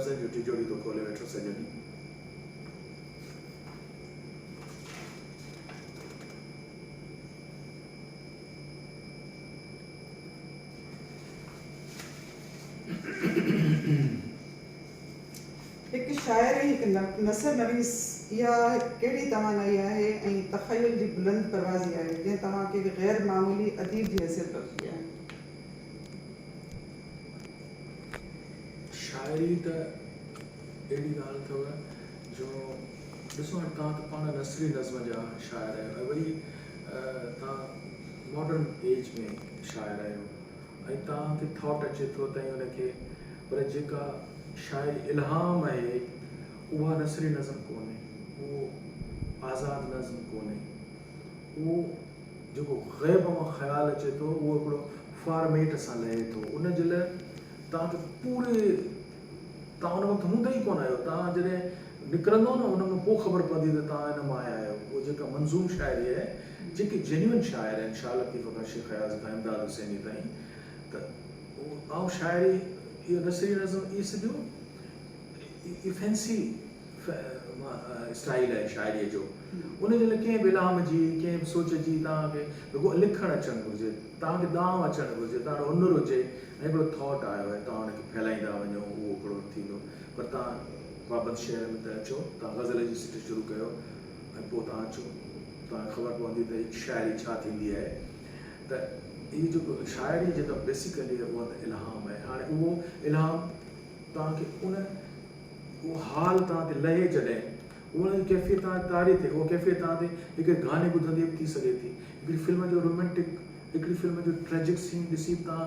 लफ़्ज़नि जो तिजोरी तो खोले वेठो सॼो ॾींहुं। एक शायर हिकु नसर नवीस इहा कहिड़ी तवानाई आहे ऐं तख़यल जी बुलंद परवाज़ी आहे जंहिं तव्हांखे गैर मामूली अदीब जी हैसियत बख़्शी आहे? शाइरी त अहिड़ी ॻाल्हि अथव जो ॾिसो हाणे तव्हां त पाण नसरी नज़्म जा शाइर आहियो ऐं वरी तव्हां मॉडर्न एज में शाइर आहियो ऐं तव्हांखे थॉट अचे थो त हुनखे पर जेका शाइरी इल्हाम आहे उहा नसरी नज़्म कोन्हे, उहो आज़ादु नज़्म कोन्हे, उहो जेको ग़ैब मां ख़्यालु अचे थो उहो हिकिड़ो फॉर्मेट सां लहे थो। उन जे लाइ तव्हांखे पूरे तव्हां उन वक़्तु हूंदा ई कोन आहियो, तव्हां जॾहिं निकिरंदो न उन में पोइ ख़बर पवंदी त तव्हां हिन मां आया आहियो। उहो जेका मंज़ूम शाइरी आहे जेके जेन्युइन शाइर आहिनि शाह लतीफ़ खां शेख अयाज़ खां इमदाद हुसैनी ताईं, त उहो शाइरी इहो नसरी नज़्म इहो सॼो इहो फैंसी स्टाइल आहे शाइरीअ जो। उनजे लाइ कंहिं बि इल्हाम जी कंहिं बि सोच जी तव्हांखे रुॻो लिखणु अचणु घुरिजे, तव्हांखे दांव अचणु घुरिजे, तव्हांजो हुनुर हुजे ऐं हिकिड़ो थॉट आयो आहे तव्हां हुनखे फैलाईंदा वञो, उहो हिकिड़ो थींदो। पर तव्हां पाबंद शहर में त अचो, तव्हां गज़ल जी सिट शुरू कयो ऐं पोइ तव्हां अचो, तव्हांखे ख़बर पवंदी त शाइरी छा थींदी आहे। त इहो जेको शाइरी जेका बेसिकली उहा त इल्हाम आहे। हाणे उहो इल्हाम तव्हांखे उहो हाल तव्हां ते लहे जॾहिं उनजी कैफ़ियत तव्हां तारी थिए, उहा कैफ़ियत तव्हां ते हिकिड़े गाने ॿुधंदे बि थी सघे थी, हिकिड़ी फिल्म जो रोमेंटिक, हिकिड़ी फिल्म जो ट्रेजिक सीन ॾिसी तव्हां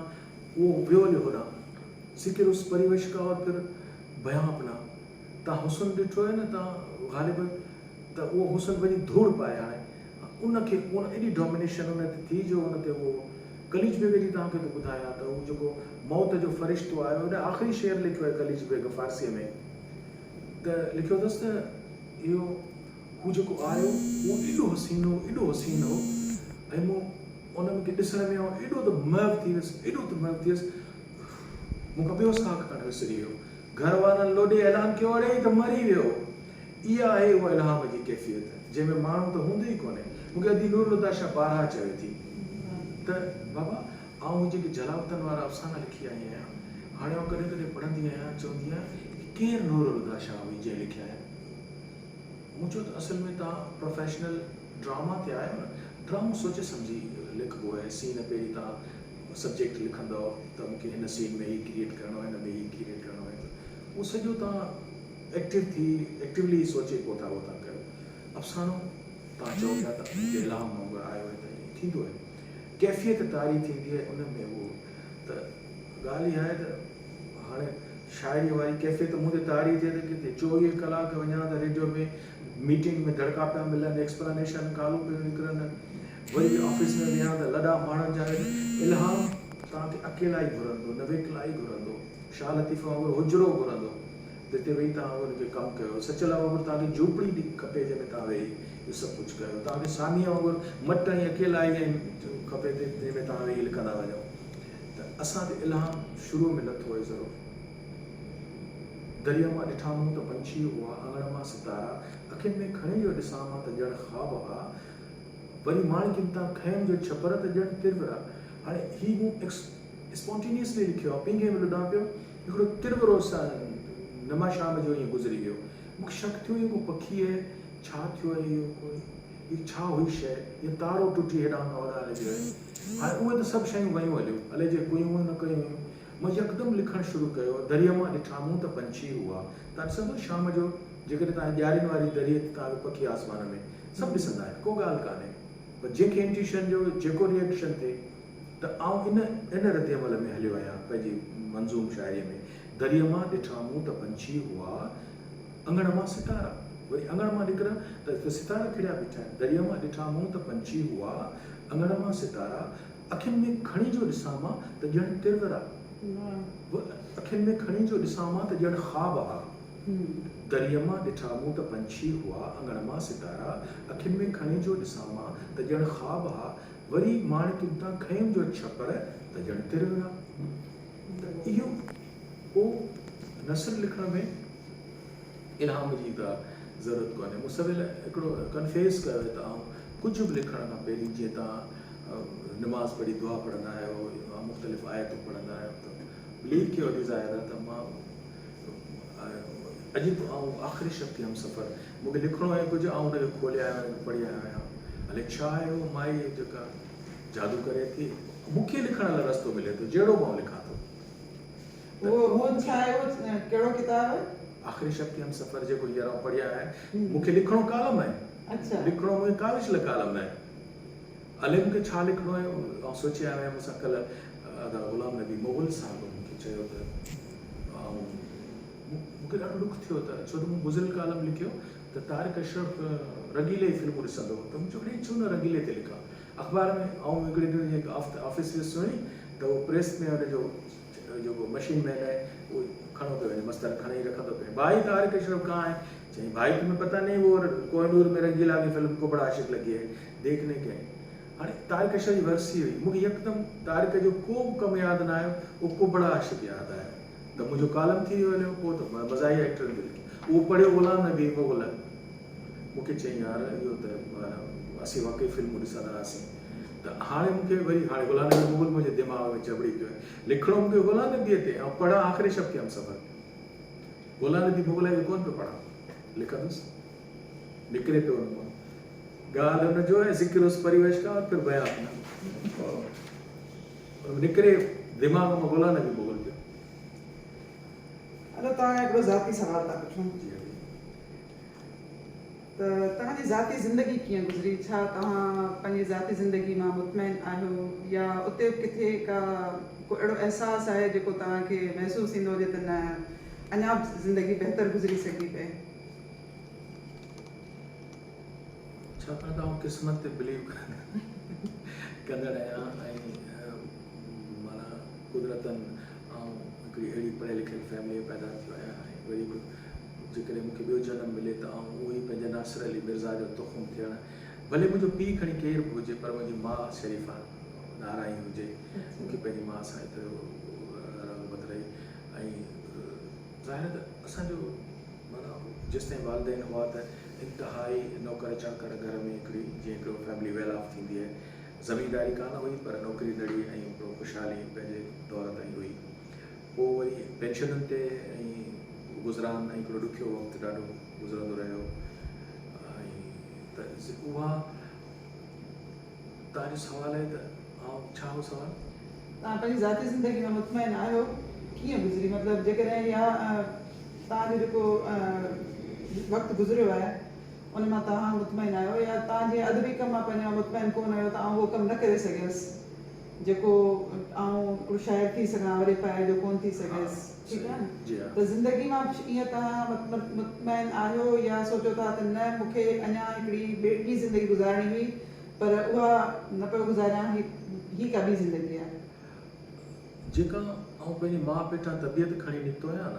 उहो वियो हलियो होॾां, सिकिर उस परिवेश का और फिर बयां अपना, तव्हां हुस्न ॾिठो आहे न तव्हां ग़ालिब, त उहो हुस्न वञी धूड़ पाए हाणे उनखे उन एॾी डोमिनेशन उन ते थी जो उन ते उहो कलीज बेग जी तव्हांखे त ॿुधायां त उहो जेको मौत जो फ़रिश्तो आयो उन आख़िरी शेर लिखियो आहे कलीज बेग फ़ारसीअ में, त लिखियो अथसि त इहो हू जेको आयो उहो एॾो हसीन हो ऐं मूं उनखे ॾिसण में एॾो त महव थी वियुसि, मूंखां ॿियो साहु खणणु विसरी वियो, घर वारनि लोॾे ऐलान कयो अड़े त मरी वियो। इहा आहे उहा इल्हाम जी कैफ़ियत जंहिंमें माण्हू त हूंदो ई कोन्हे। मूंखे अदी नूरुल्लाह बारहा चवे थी त बाबा आउं जेके जलावतन वारा अफ़साना लिखी आई आहियां, हाणे आउं कॾहिं कॾहिं पढ़ंदी आहियां, चवंदी आहियां केरु नूरुल्लाह शाह हुई जंहिं लिखिया आहिनि। मूं चयो त असल में तव्हां प्रोफेशनल ड्रामा ते आहियो न, ड्रामो सोचे सम्झी लिखबो आहे। सीन पहिरीं तव्हां सब्जेक्ट लिखंदव त मूंखे हिन सीन में ही क्रिएट करिणो आहे, हिन में ही क्रिएट करिणो आहे, त उहो सॼो तव्हां एक्टिवली सोचे पोइ था उहो तव्हां कयो। अफ़सानो तव्हां चओ पिया त मुंहिंजे इल्हाम वांगुरु आयो आहे त ईअं थींदो आहे, कैफ़ियत तारी थींदी आहे उन में। उहो त ॻाल्हि इहा आहे त हाणे शाइरी वारी कैफ़ियत मूं ते तारी थिए त किथे 24 कलाक वञा त रेडियो में मीटिंग में धड़का पिया मिलनि, एक्सप्लेनेशन कालू पियूं निकिरनि, वरी ऑफिस में विया त लॾा माण्हुनि जा इल्हाम तव्हांखे अकेला ई घुरंदो, नवेकला ई घुरंदो, शाह लतीफ़ वांगुरु हुजरो घुरंदो जिते वेही तव्हां उनखे कमु कयो, सचल वांगुरु तव्हांखे झोपड़ी खपे जंहिंमें तव्हां वेही इहो सभु कुझु कयो, तव्हांखे सामीअ वांगुरु मट ऐं अकेला ई खपे जंहिंमें तव्हां वेही लिखंदा वञो। त असां ते इल्हाम शुरूअ में नथो हुए ज़रूरु। दरिया मां ॾिठा मूं त पंछी हुआ, अङण मां सितारा, अखियुनि में खणी जो ॾिसां मां त ॼण ख़्वाब हुआ, वरी माणिकिन तां खैम जो छपर त ॼण तिरवरा। हाणे ही मूं स्पॉन्टेनियसली लिखियो आहे, पिंगे में लुॾां पियो, हिकिड़ो तिरवरो सां नमा शाम जो ईअं गुज़री वियो। मूंखे शक थियो इहो को पखी आहे, छा थियो आहे, इहो कोई हीअ छा हुई शइ, इहो तारो टुटी हेॾां खां होॾां हलियो आहे। हाणे उहे त सभु शयूं वयूं हलियूं, अलाए जे कयूं न कयूं हुयूं। मां यकदमि लिखणु शुरू कयो, दरिया मां ॾिठा मूं त पंछी हुआ। तव्हां ॾिसंदो शाम जो जेकॾहिं तव्हां ॾियारियुनि वारी दरिए ते तव्हां पखी आसमान में सभु ॾिसंदा आहिनि, को ॻाल्हि कान्हे, पर जंहिंखे इंट्यूशन जो जेको रिएक्शन थिए त आउं इन रद्दमल में हलियो आहियां पंहिंजी मंज़ूम शाइरीअ में। दरिया मां ॾिठा मूं त पंछी हुआ, अङण मां सितारा, वरी अङण मां निकिरा त सितारा खिड़िया बीठा आहिनि। दरिया मां ॾिठा मूं त पंछी हुआ, अङण मां सितारा, अखियुनि में खणी जो ॾिसां मां त ॼण तिरवरा, अखियुनि में खणी जो ॾिसां मां त ॼण ख़्वाब हा। दरिया मां ॾिठा मूं त पंछी हुआ, अङण मां सितारा, अखियुनि में खणी जो ॾिसां मां त ॼण ख़्वाब हा, वरी माणिकिन तां खैम जो छपर त ॼण तिरवरा। त इहो पोइ नसर लिखण में इल्हाम जी त ज़रूरत कोन्हे। मूं सवेल हिकिड़ो कन्फेस कयो त कुझु बि लिखण खां पहिरीं जीअं तव्हां नमाज़ पढ़ी दुआ पढ़ंदा आहियो या मुख़्तलिफ़ आयतूं पढ़ंदा आहियो त बिलीव कयो अॼु ज़ाहिर त मां अॼु आख़िरी शक्ति हम सफ़र मूंखे लिखिणो आहे कुझु हुनखे खोले आयो आहियां पढ़ी आयो आहियां अलाए छा आहे उहो माई जेका जादू करे थी मूंखे लिखण लाइ रस्तो मिले थो जहिड़ो मां लिखां थो। वो छा आहे वो कहिड़ो किताब है? आख़िरी शक्ति हम सफ़र जेको हींअर पढ़ी आया आहिनि मूंखे लिखिणो कालम आहे। अच्छा लिखिणो मुंहिंजे काविश लाइ कालम आहे। अलाए मूंखे छा लिखिणो आहे ऐं सोचे आयो आहियां मूंसां कल्ह ग़ुलाम नबी मुग़ल साहिब मूंखे चयो त मूंखे ॾाढो ॾुख थियो त छो त मूं गुज़िरियल कालम लिखियो त तारिक अशरफ रंगीले फिल्मूं ॾिसंदो त मूं चयो छो न रंगीले ते लिखां अख़बार में हिकिड़े ॾींहुं जीअं ऑफिस में सुणी त उहो प्रेस में हुनजो जेको मशीन मैन है वो खड़ो पे मस्तन खड़े रखा तो पे भाई तारिक अशरफ कहाँ है चाहिए भाई तुम्हें पता नहीं वो कोहिनूर में रंगीला की फिल्म को बड़ा आशिक लगी है देखने के हाणे तारिक अशरफ जी वर्सी हुई मूंखे यकदम तारिक जो को बि कमु यादि न आयो वो को बड़ा आशिक यादि आयो त मुंहिंजो कालम थी वियो पोइ त मज़ाही एक्टर उहो पढ़ियो ग़ुलाम नबी मुग़ल मूंखे चई यार इहो त असीं वाक़ई फिल्मूं ॾिसंदा हुआसीं त हाणे मूंखे वरी हाणे ग़ुलाम नबी मुग़ल मुंहिंजे दिमाग़ में चबड़ी पियो आहे लिखिणो मूंखे ग़ुलाम नबीअ ते ऐं पढ़ा आख़िरी शक्ति हम सफ़र ग़ुलाम नबी मुग़ल खे कोन पियो पढ़ा लिखंदुसि निकिरे पियो हुन मां ॻाल्हि हुनजो आहे ज़िक्र उस परिवेश का और फिर बयान निकिरे दिमाग़ मां ग़ुलाम नबी मुग़ल पियो। हलो तव्हां हिकिड़ो ज़ाती सवाल था पुछूं त तव्हांजी ज़ाती ज़िंदगी कीअं गुज़री छा तव्हां पंहिंजी ज़ाती ज़िंदगी मां मुतमइन आहियो या उते किथे का को अहिड़ो अहसासु आहे जेको तव्हांखे महसूसु थींदो हुजे त न अञा बि ज़िंदगी बहितर गुज़री सघी पए? छाकाणि त आउं क़िस्मत ते बिलीव कंदड़ आहियां ऐं माना कुदरतन हिकिड़ी अहिड़ी पढ़ियल लिखियल फैमिली पैदा थियो आहियां ऐं वरी बि जेकॾहिं मूंखे ॿियो जनमु मिले त उहो ई पंहिंजे नासिर अली मिर्ज़ा जो तुख़ुम थियणु भले मुंहिंजो पीउ खणी केरु बि हुजे पर मुंहिंजी माउ शरीफ़ा नाराई हुजे मूंखे पंहिंजी माउ सां एतिरो रग़बत रही ऐं ज़ाहिर त असांजो माना जेसिताईं वालदेन हुआ त इंतिहाई नौकर चाकर घर में हिकिड़ी जीअं हिकिड़ो फैमिली वेल ऑफ थींदी आहे ज़मीनदारी कान हुई पर नौकिरी लड़ी ऐं ख़ुशहाली पंहिंजे दौर ताईं हुई पोइ वरी पेंशनुनि ते ऐं गुज़रान ऐं हिकिड़ो ॾुखियो वक़्तु ॾाढो गुज़रंदो रहियो ऐं त उहा तव्हांजो सुवालु आहे त छा हो सुवालु? तव्हां पंहिंजी ज़ाती ज़िंदगी में मुतमइन आहियो कीअं गुज़री मतिलबु जेकॾहिं या तव्हांजो जेको वक़्तु गुज़रियो आहे उन मां तव्हां मुतमइन आहियो या तव्हां जीअं अदबी कम मां पंहिंजो मुतमइन कोन आहियो त उहो कमु न करे सघियसि जेको हिकिड़ो शाइर थी सघां वरी पाए जो कोन थी सघियसि ठीकु आहे न त ज़िंदगी मां ईअं तव्हां मुतमइन आहियो या सोचो था त न मूंखे अञा हिकिड़ी ॿी ज़िंदगी गुज़ारणी हुई पर उहा न पियो गुज़ारियां ही का ॿी ज़िंदगी आहे जेका पंहिंजी माउ पेटां तबियत खणी निकितो आहियां न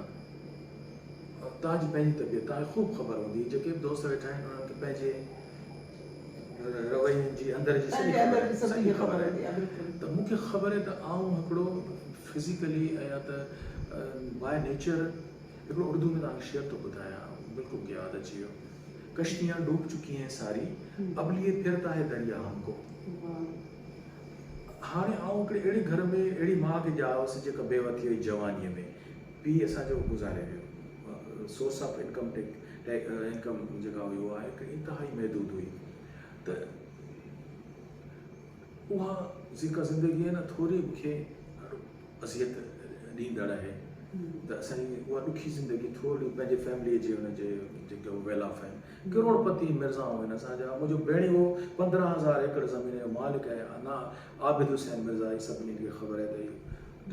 तव्हांजी पंहिंजी तबियत तव्हांखे ख़ूब ख़बर हूंदी जेके बि दोस्त वेठा आहिनि उन्हनि खे पंहिंजे रवैये जी अंदर जी सॼी ख़बर आहे त मूंखे ख़बर आहे त हिकिड़ो फिज़िकली या त बाय नेचर हिकिड़ो उर्दू में तव्हांखे शेर थो ॿुधायां बिल्कुलु यादि अची वियो कश्तियाँ डूब चुकी हैं सारी अब लिए फिरता है दरिया हमको हाणे हिकिड़े अहिड़े घर में अहिड़ी माउ खे ॼाओसि जेका बेवती हुई जवानीअ में पीउ असांजो गुज़ारे वियो सोर्स ऑफ इनकम इनकम जेका हुई उहा हिकिड़ी इंतिहाई महदूद हुई त उहा जेका ज़िंदगी आहे न थोरी मूंखे अज़ियत ॾींदड़ आहे त असांजी उहा ॾुखी ज़िंदगी थोरी पंहिंजे फैमिलीअ जे हुनजे जेके वेल ऑफ आहिनि करोड़पति मिर्ज़ाऊं आहिनि असांजा मुंहिंजो भेणी वो 15,000 एकड़ ज़मीन जो मालिक आहे ना आबिद हुसैन मिर्ज़ा ई सभिनी खे ख़बर आहे त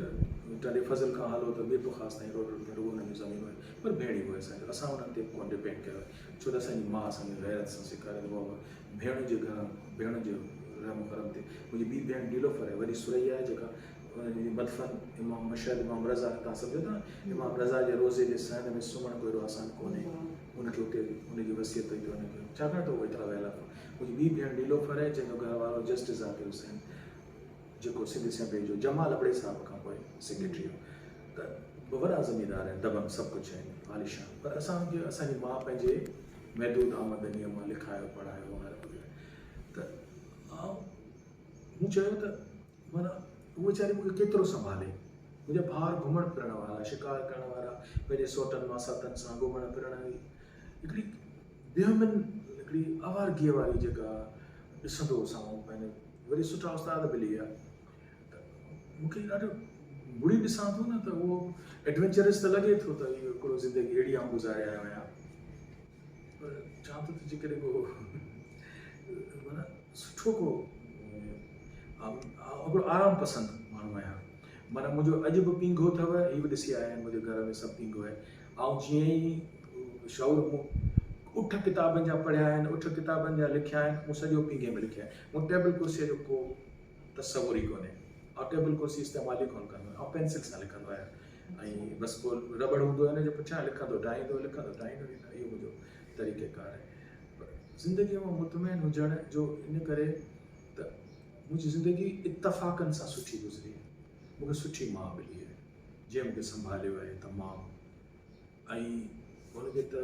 टॾे फज़ल खां हलो त ॿिए ख़ासि ताईं रोड रुॻो हुन में ज़मीन हुई पर भेणी हुई असांजो असां हुननि ते कोन डिपेंड कयो छो त असांजी माउ असांखे गैरत सां सेखारे बाबा भेण जे घर भेण जे रहम करम ते मुंहिंजी ॿी भेण नीलोफर आहे वॾी सुरैया आहे जेका हुनजी मदफन इमाम मशहद इमाम रज़ा तव्हां सम्झो था इमाम रज़ा जे रोज़े जे सहन में सुम्हणु कोई एॾो आसानु कोन्हे उनखे हुते उनजी वसियत हुई त हुनखे छाकाणि त उहो एतिरा वहियल आहे मुंहिंजी ॿी भेण नीलोफर आहे जंहिंजो घर वारो जस्टिस ज़ाकिर हुसैन जेको सिंध असेंबली जो जमाल अबड़े साहिब खां पोइ सेक्रेटरी हो त वॾा ज़मींदार आहिनि, दबंग सभु कुझु आहिनि आलिशान, पर असांजी माउ पंहिंजे महदूद आमदनीअ मां लिखायो पढ़ायो त मूं चयो त माना उहो वीचारी मूंखे केतिरो संभाले। मुंहिंजा भाउर घुमण फिरण वारा, शिकार करण वारा, पंहिंजे सोटनि मां साथनि सां घुमण फिरण हिकिड़ी बेहमिन हिकिड़ी आवारगीअ वारी जेका ॾिसंदो असां पंहिंजे वरी सुठा उस्ताद मिली विया त मूंखे ॾाढो बुढ़ी ॾिसां थो न त उहो एडवेंचरस त लॻे थो त इहो हिकिड़ो ज़िंदगी अहिड़ी आऊं गुज़ारे आयो आहियां, पर चवां थो त जेकॾहिं को माना सुठो को हिकिड़ो आराम पसंदि माण्हू आहियां। माना मुंहिंजो अॼु बि पींघो अथव, हीअ बि ॾिसी आया आहिनि मुंहिंजे घर में सभु पींघो आहे। ऐं जीअं ई शौर मूं उठ किताबनि जा पढ़िया आहिनि, उठ किताबनि जा लिखिया आहिनि, मूं सॼो पींघे में लिखिया आहिनि। मूं टेबल कुर्सीअ जो को तस्वुर ई कोन्हे, ऐं टेबल कुर्सी इस्तेमालु ई कोन कंदो आहियां, ऐं पेंसिल सां लिखंदो आहियां। ऐं बसि पोइ रबड़ हूंदो आहे हिन जे पुठियां लिखंदो ठाहींदो, लिखंदो ठाहींदो, इहो मुंहिंजो तरीक़ेकार आहे। पर ज़िंदगीअ में मुतमइन हुजण जो इन करे त मुंहिंजी ज़िंदगी इतफ़ाक़नि सां सुठी गुज़री आहे। मूंखे सुठी माउ मिली आहे जंहिं मूंखे संभालियो आहे तमामु, ऐं हुनखे त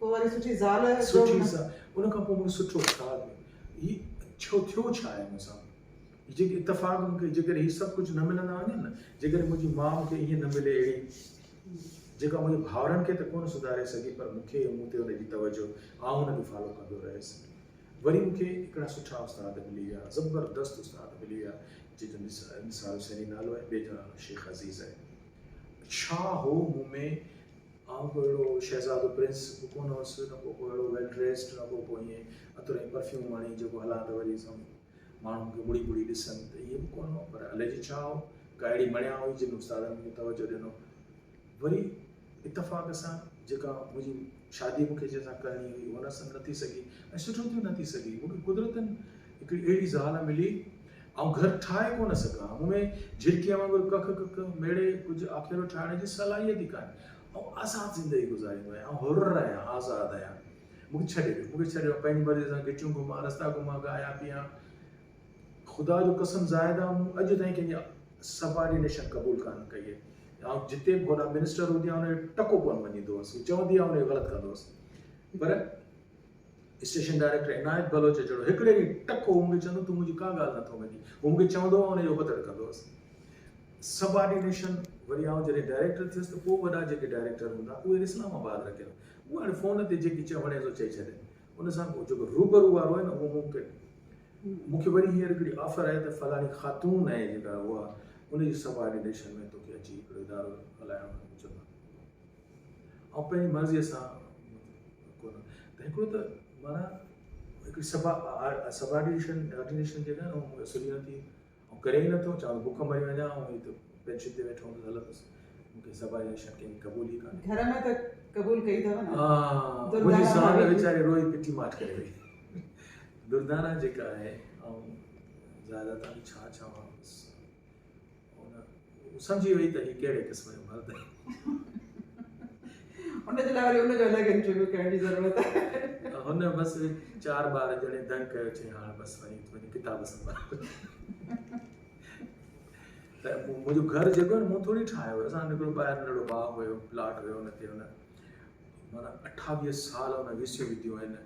पोइ वरी सुठी ज़ाल सुठी सां उन खां पोइ मूंखे सुठो उस्ताद हीउ छो थियो छा आहे मूंसां, जेके इतफ़ाक़ मूंखे जेकॾहिं हीउ सभु कुझु न मिलंदा वञनि न, जेकॾहिं मुंहिंजी माउ मूंखे ईअं न मिले अहिड़ी जेका मुंहिंजे भाउरनि खे त कोन सुधारे सघी, पर मूंखे मूं ते हुनजी तवजो आउं हुनखे फॉलो कंदो रहियुसि। वरी मूंखे हिकिड़ा सुठा उस्ताद मिली विया, ज़बरदस्त उस्ताद मिली विया, जंहिंजो निसार हुसैनी नालो आहे, ॿिए जो नालो शेख अज़ीज़ आहे। छा हो मूं में, आउं को अहिड़ो शहज़ादो प्रिंस बि कोन हुउसि, न को अहिड़ो वेल ड्रेस्ड, न को ईअं अतुर ऐं परफ्यूम हणी जेको हलां त वरी माण्हू मूंखे बुड़ी बुड़ी ॾिसनि, त इहे बि कोन हो। पर अलाए जी छा हो, का अहिड़ी मणिया हुई जिन उस्तादनि मूंखे तवजो ॾिनो। वरी इतफ़ाक़ सां जेका मुंहिंजी शादी मूंखे जंहिंसां करणी हुई हुन सां न थी सघी, ऐं सुठो थियो न थी सघी, मूंखे कुदरतनि हिकिड़ी अहिड़ी ज़ाल मिली, ऐं घरु ठाहे कोन सघां, मूं में झिरकीअ वांगुरु कख कख मेड़े कुझु आखेरो ठाहिण जी सलाहियत ई कान्हे, ऐं आज़ादु ज़िंदगी गुज़ारींदो आहियां, ऐं हुर आहियां, आज़ादु आहियां। मूंखे छॾे ॾियो पंहिंजी मर्ज़ी सां गिटियूं घुमां, रस्ता घुमां, ॻायां पियां। ख़ुदा जो कसम ज़ाहिदा मूं अॼु ताईं कंहिंजी सबऑर्डिनेशन क़बूल कान कई आहे। ऐं जिते बि होॾा मिनिस्टर हूंदी आहे हुनजो टको कोन मञींदो हुअसि, चवंदी आहे हुनजो ग़लति कंदो हुअसि। पर स्टेशन डायरेक्टर इनायत बलोच जहिड़ो हिकिड़े ॾींहुं टको मूंखे चवंदो तूं मुंहिंजी का ॻाल्हि नथो मञी, हू मूंखे चवंदो आहे हुनजो बतड़ कंदो हुअसि। सबऑर्डिनेशन वरी आउं जॾहिं डायरेक्टर थियुसि त पोइ वॾा जेके डायरेक्टर हूंदा उहे इस्लामाबाद रखियल, उहे हाणे फ़ोन ते जेकी वणे थो चई छॾे, उन सां जेको रूबरू वारो आहे न उहो मूंखे वरी हींअर हिकिड़ी ऑफर आहे त फलाणी ख़ातून आहे जेका उहा उनजी सबऑर्डिनेशन में तोखे अची हिकिड़ो इदारो हलाइणो चवंदो, ऐं पंहिंजी मर्ज़ीअ सां कोन। त हिकिड़ो त माना हिकिड़ी सबऑर्डिनेशन जेका आहे न उहा सुठी नथी, ऐं करे ई नथो, चवां बुख मरी वञा ऐं त पेंशन ते वेठो हूंदो हलंदुसि, मूंखे सबऑर्डिनेशन कंहिं क़बूल ई कान्हे। घर में त क़बूल कई अथव न? हा, मुंहिंजी ज़ाल वीचारी रोई पिटी माठ करे वई, दुर्दाना जेका आहे, ऐं ज़्यादा छा चवां, सम्झी वई त हीउ कहिड़े क़िस्म जो मर्द आहे। हुनजे लाइ वरी हुनजो अलॻि इंटरव्यू करण जी ज़रूरत आहे। हुन बसि 4 ॿार ॼणे दंग कयो, चई हाणे बसि वञी किताब संभाल। त मुंहिंजो घरु जेको आहे न मूं थोरी ठाहियो हुयो, असां हिकिड़ो ॿाहिरि नंढिड़ो बाग हुयो, प्लाट हुयो, हुनते हुन माना 28 साल हुन विसियूं विधियूं आहिनि।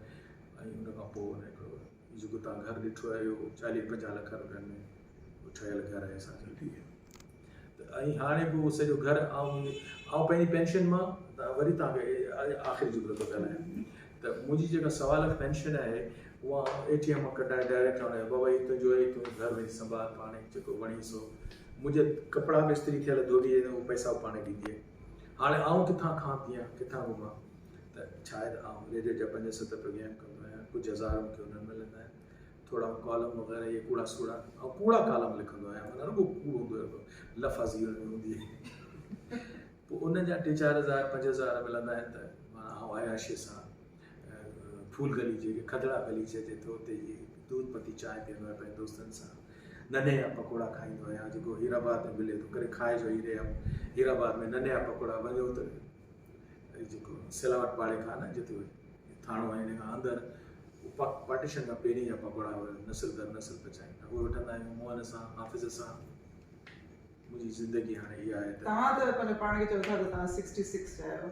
ऐं हुन खां पोइ हुन हिकिड़ो जेको तव्हां घरु ॾिठो आहे इहो 40-50 लख रुपयनि में ठहियल घरु आहे असांजो। त ऐं हाणे बि उहो सॼो घरु ऐं पंहिंजी पेंशन मां वरी तव्हांखे आख़िरी जुमिलो थो ॻाल्हायां त मुंहिंजी जेका 1.25 लख पेंशन आहे उहा ATM मां कढाए डायरेक्ट हाणे बाबा ई तुंहिंजो ई तूं घर में संभाल पाणे जेको वणी सो, मुंहिंजे कपिड़ा बि इस्त्री थियल धोबी उहे पैसा पाणे ॾींदी। हाणे आउं किथां खां पियां, किथां घुमां, त शायदि आउं रेडियो जा 5-7 प्रोग्राम कंदो आहियां, कुझु हज़ार मूंखे हुननि मिलंदा आहिनि, थोरा कॉलम वग़ैरह इहे कूड़ा सूड़ा, ऐं कूड़ा कॉलम लिखंदो आहियां, माना रुॻो कूड़ो हूंदो आहे, लफ़ाज़ी हूंदी आहे। पोइ उन जा 3-4,000-5,000 मिलंदा आहिनि, त माना आउं आयाशीअ सां फूल गली जेके खदड़ा गली चइजे थो उते दूध पती चांहि पीअंदो आहियां पंहिंजे दोस्तनि सां, नने जा पकोड़ा खाईंदो आहियां, जेको हीराबाद में मिले थो करे खाइजो हीराबाद में नने जा पकोड़ा वञो त जेको सिलावट पाड़े खां न जिते थाणो आहे हिन खां अंदरि पार्टीशन खां पहिरीं जा पकोड़ा नसिल दर नसिल पचाईंदा, उहे वठंदा आहियूं मोहन सां, हाफ़िज़ सां। मुंहिंजी ज़िंदगी हाणे इहा आहे त तव्हां त पंहिंजे पाण खे चओ था त तव्हां 66 चया आहियो